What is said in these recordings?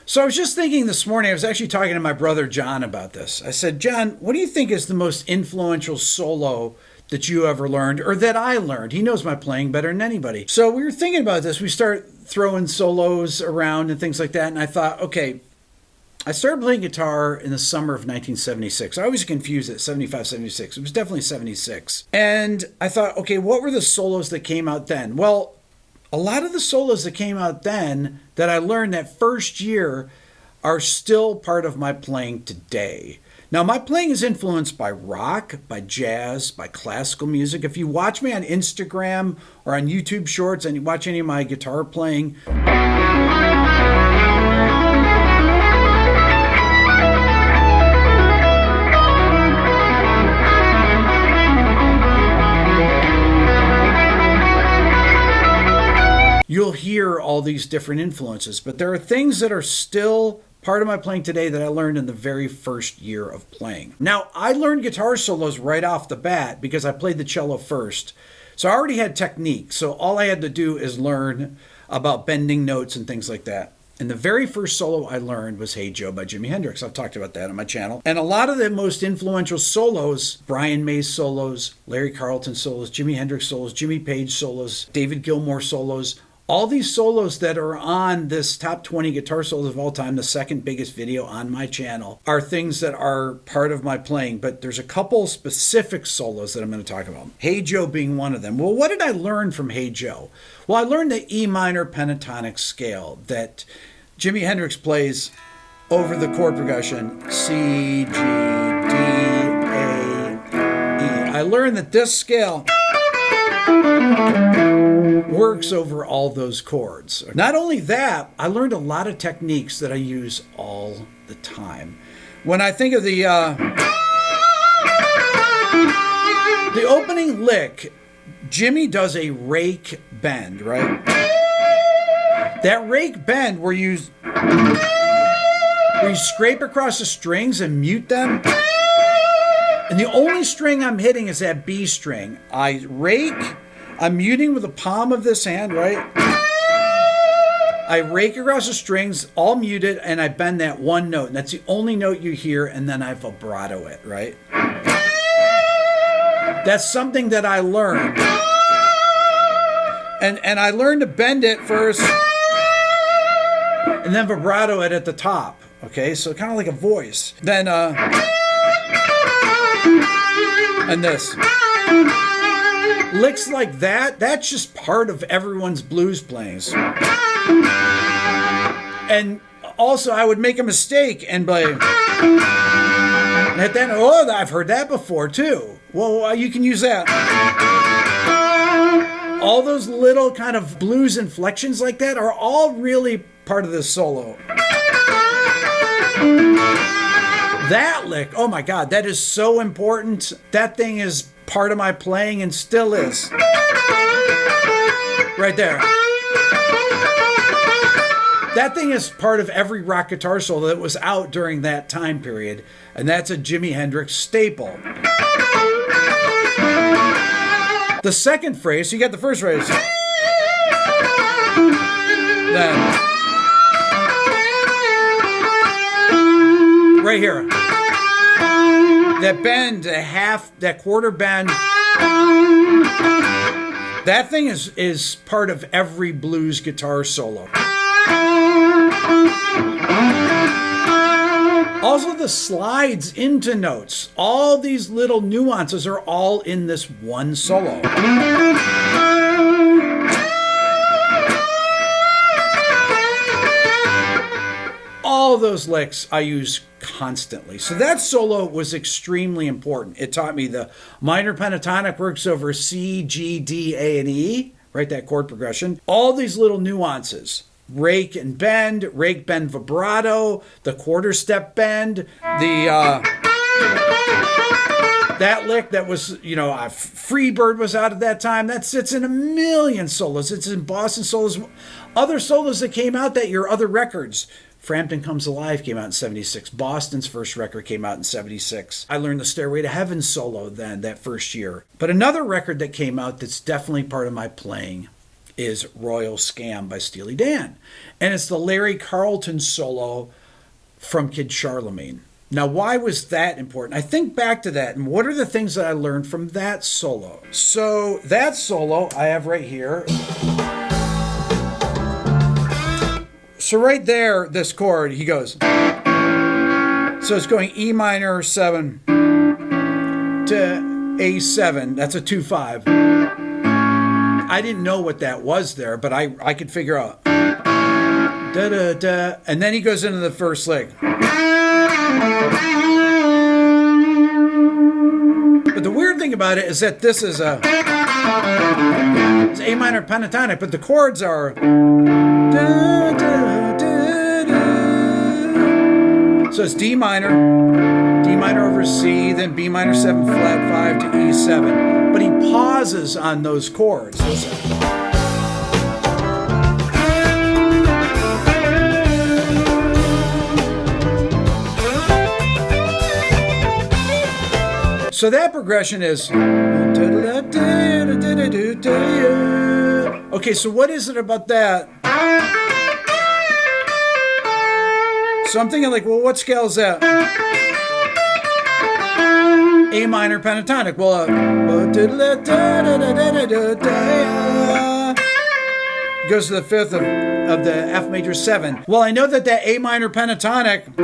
So I was just thinking this morning, I was actually talking to my brother John about this. I said, John, what do you think is the most influential solo that you ever learned, or that I learned? He knows my playing better than anybody. So we were thinking about this. We start throwing solos around and things like that. And I thought, okay, I started playing guitar in the summer of 1976. I always confuse it, 75, 76. It was definitely 76. And I thought, okay, what were the solos that came out then? Well, a lot of the solos that came out then that I learned that first year are still part of my playing today. Now, my playing is influenced by rock, by jazz, by classical music. If you watch me on Instagram or on YouTube Shorts and you watch any of my guitar playing, you'll hear all these different influences. But there are things that are still part of my playing today that I learned in the very first year of playing. Now, I learned guitar solos right off the bat because I played the cello first. So I already had technique. So all I had to do is learn about bending notes and things like that. And the very first solo I learned was Hey Joe by Jimi Hendrix. I've talked about that on my channel. And a lot of the most influential solos, Brian May's solos, Larry Carlton solos, Jimi Hendrix solos, Jimmy Page solos, David Gilmour solos, all these solos that are on this top 20 guitar solos of all time, the second biggest video on my channel, are things that are part of my playing. But there's a couple specific solos that I'm going to talk about. Hey Joe being one of them. Well, what did I learn from Hey Joe? Well, I learned the E minor pentatonic scale that Jimi Hendrix plays over the chord progression C, G, D, A, E. I learned that this scale works over all those chords. Not only that, I learned a lot of techniques that I use all the time. When I think of the opening lick, Jimmy does a rake bend, right? That rake bend where you scrape across the strings and mute them. And the only string I'm hitting is that B string. I rake, I'm muting with the palm of this hand, right? I rake across the strings, all muted, and I bend that one note. And that's the only note you hear, and then I vibrato it, right? That's something that I learned. And I learned to bend it first, and then vibrato it at the top, okay? So kind of like a voice. Then, and this. Licks like that, that's just part of everyone's blues playings. And also, I would make a mistake and play. And then, oh, I've heard that before too. Well, you can use that. All those little kind of blues inflections like that are all really part of this solo. That lick, oh my God, that is so important. That thing is part of my playing and still is. Right there. That thing is part of every rock guitar solo that was out during that time period, and that's a Jimi Hendrix staple. The second phrase, so you got the first phrase. Then, right here. That bend, that quarter bend. That thing is part of every blues guitar solo. Also the slides into notes. All these little nuances are all in this one solo. All those licks I use constantly. So that solo was extremely important. It taught me the minor pentatonic works over C, G, D, A, and E, right? That chord progression. All these little nuances. Rake and bend, rake, bend, vibrato, the quarter step bend, that lick that was, Freebird was out at that time. It's in a million solos. It's in Boston solos. Other solos that came out that year, other records. Frampton Comes Alive came out in 76. Boston's first record came out in 76. I learned the Stairway to Heaven solo then, that first year. But another record that came out that's definitely part of my playing is Royal Scam by Steely Dan. And it's the Larry Carlton solo from Kid Charlemagne. Now, why was that important? I think back to that, and what are the things that I learned from that solo? So that solo I have right here. So right there, this chord, he goes. So it's going E minor 7 to A7. That's a 2-5. I didn't know what that was there, but I could figure out. Da da da, and then he goes into the first lick. But the weird thing about it is that this is it's A minor pentatonic, but the chords are da, da, da, da. So it's D minor over C, then B minor 7 flat 5 to E7. But he pauses on those chords. Listen. So that progression is. Okay, so what is it about that? So I'm thinking like, well, what scale is that? A minor pentatonic. Well, goes to the fifth of the F major 7. Well, I know that A minor pentatonic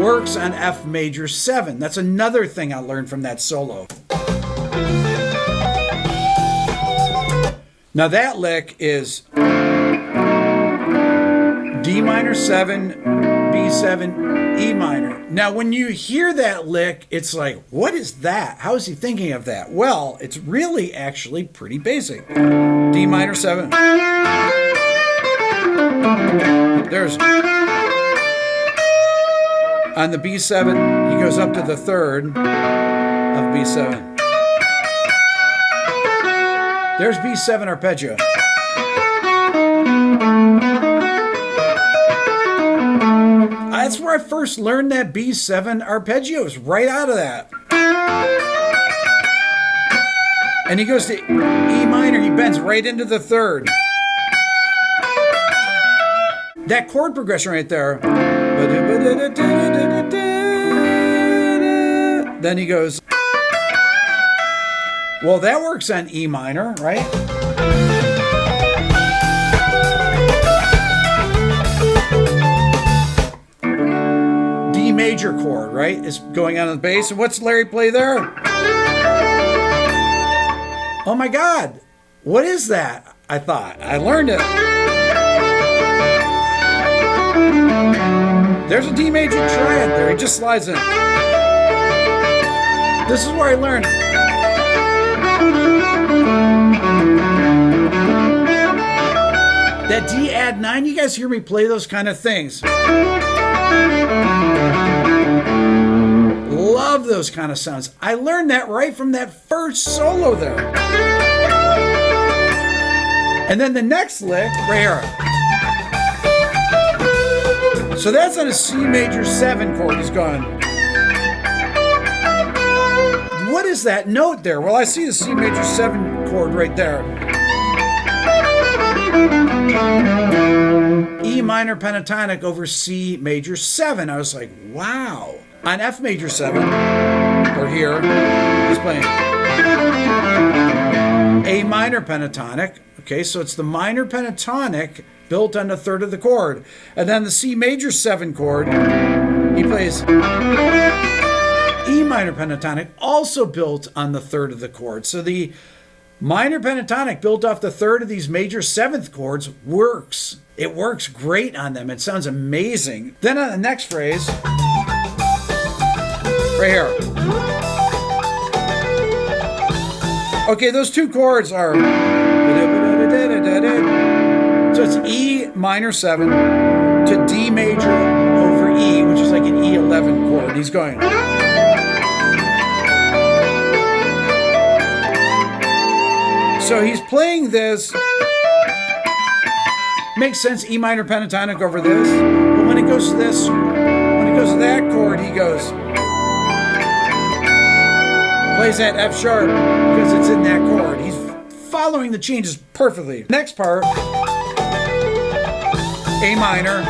works on F major 7. That's another thing I learned from that solo. Now that lick is D minor 7, B7, E minor. Now when you hear that lick, it's like, what is that? How is he thinking of that? Well, it's really actually pretty basic. D minor 7. There's on the B7, he goes up to the third of B7. There's B7 arpeggio. That's where I first learned that B7 arpeggios, right out of that. And he goes to E minor, he bends right into the third. That chord progression right there. Then he goes. Well, that works on E minor, right? D major chord, right? Is going on the bass. And what's Larry play there? Oh my God. What is that? I thought. I learned it. There's a D major triad there. He just slides in. This is where I learned. That D add 9, you guys hear me play those kind of things. Love those kind of sounds. I learned that right from that first solo there. And then the next lick, right here. So that's on a C major 7 chord. He's going. What is that note there? Well, I see the C major 7 chord right there. E minor pentatonic over C major 7. I was like, wow. On F major 7, or here, he's playing A minor pentatonic. Okay, so it's the minor pentatonic built on the third of the chord. And then the C major 7 chord, he plays E minor pentatonic, also built on the third of the chord. So the minor pentatonic built off the third of these major 7th chords works. It works great on them. It sounds amazing. Then on the next phrase, right here. Okay, those two chords are. So it's E minor 7 to D major over E, which is like an E11 chord. He's going. So he's playing this. Makes sense, E minor pentatonic over this. But when it goes to this, when it goes to that chord, he goes. Plays that F sharp because it's in that chord. He's following the changes perfectly. Next part, A minor.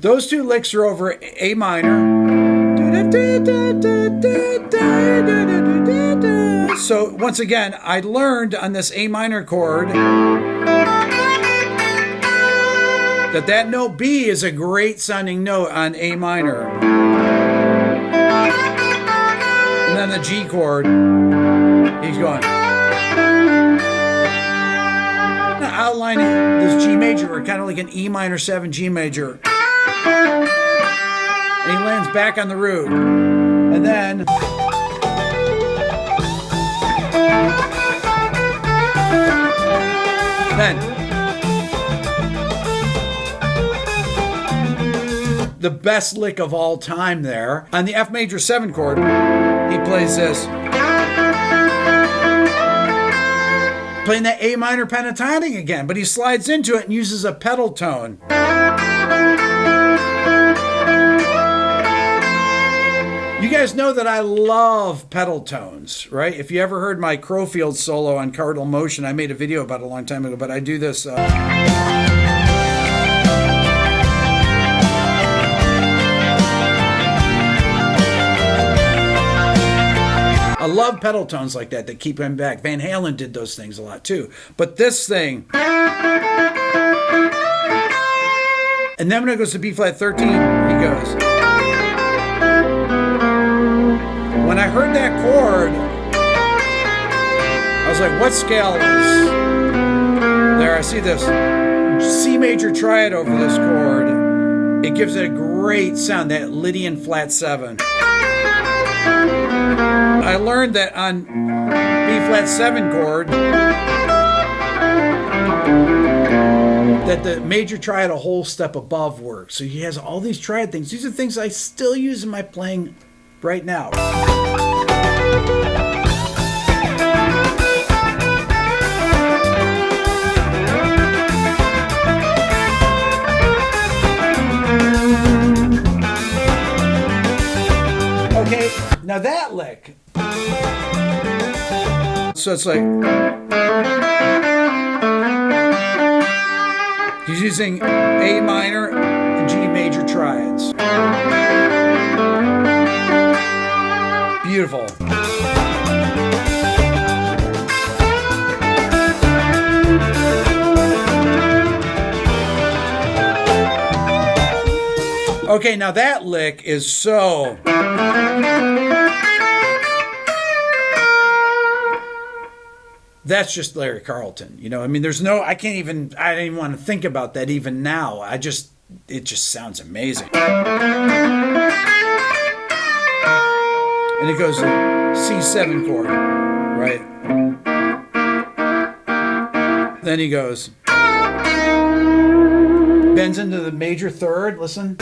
Those two licks are over A minor. So once again, I learned on this A minor chord that note B is a great sounding note on A minor. And then the G chord, he's going. Now outlining this G major, kind of like an E minor 7 G major. And he lands back on the root. And then the best lick of all time there. On the F major 7 chord, he plays this. Playing that A minor pentatonic again, but he slides into it and uses a pedal tone. You guys know that I love pedal tones, right? If you ever heard my Crowfield solo on Cardinal Motion, I made a video about it a long time ago, but I do this. I love pedal tones like that keep him back. Van Halen did those things a lot too. But this thing. And then when it goes to B flat 13, he goes. When I heard that chord, I was like, what scale is there? I see this C major triad over this chord. It gives it a great sound, that Lydian flat 7. I learned that on B flat 7 chord, that the major triad a whole step above works. So he has all these triad things. These are things I still use in my playing right now. Okay, now that lick. So it's like he's using A minor and G major triads. Beautiful. Okay, now that lick is so. That's just Larry Carlton. You know, I mean, I don't even want to think about that even now. It just sounds amazing. And it goes to C7 chord, right? Then he goes, bends into the major third, listen.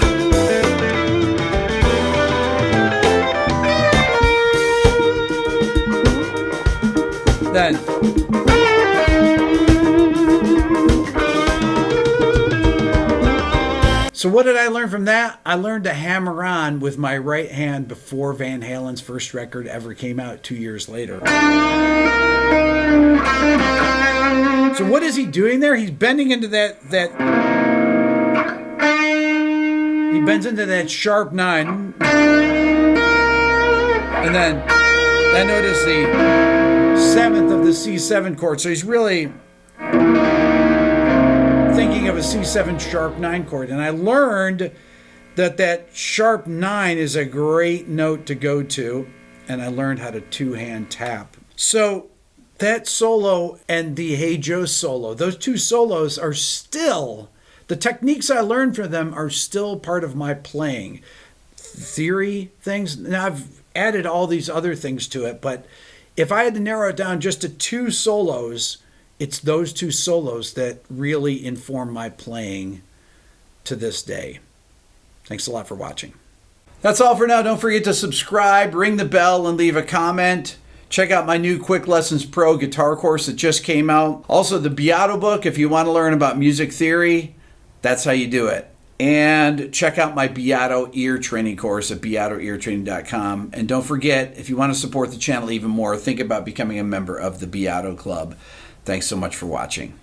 Then so what did I learn from that? I learned to hammer on with my right hand before Van Halen's first record ever came out 2 years later. So what is he doing there? He's bending into that he bends into that sharp 9. And then that note is the 7th of the C7 chord. So he's really thinking of a C7 sharp 9 chord. And I learned that sharp 9 is a great note to go to. And I learned how to two-hand tap. So that solo and the Hey Joe solo, those two solos are still, the techniques I learned from them are still part of my playing. Theory things. Now I've added all these other things to it, but if I had to narrow it down just to two solos, it's those two solos that really inform my playing to this day. Thanks a lot for watching. That's all for now. Don't forget to subscribe, ring the bell, and leave a comment. Check out my new Quick Lessons Pro guitar course that just came out. Also, the Beato book, if you want to learn about music theory, that's how you do it. And check out my Beato ear training course at beatoeartraining.com. And don't forget, if you want to support the channel even more, think about becoming a member of the Beato Club. Thanks so much for watching.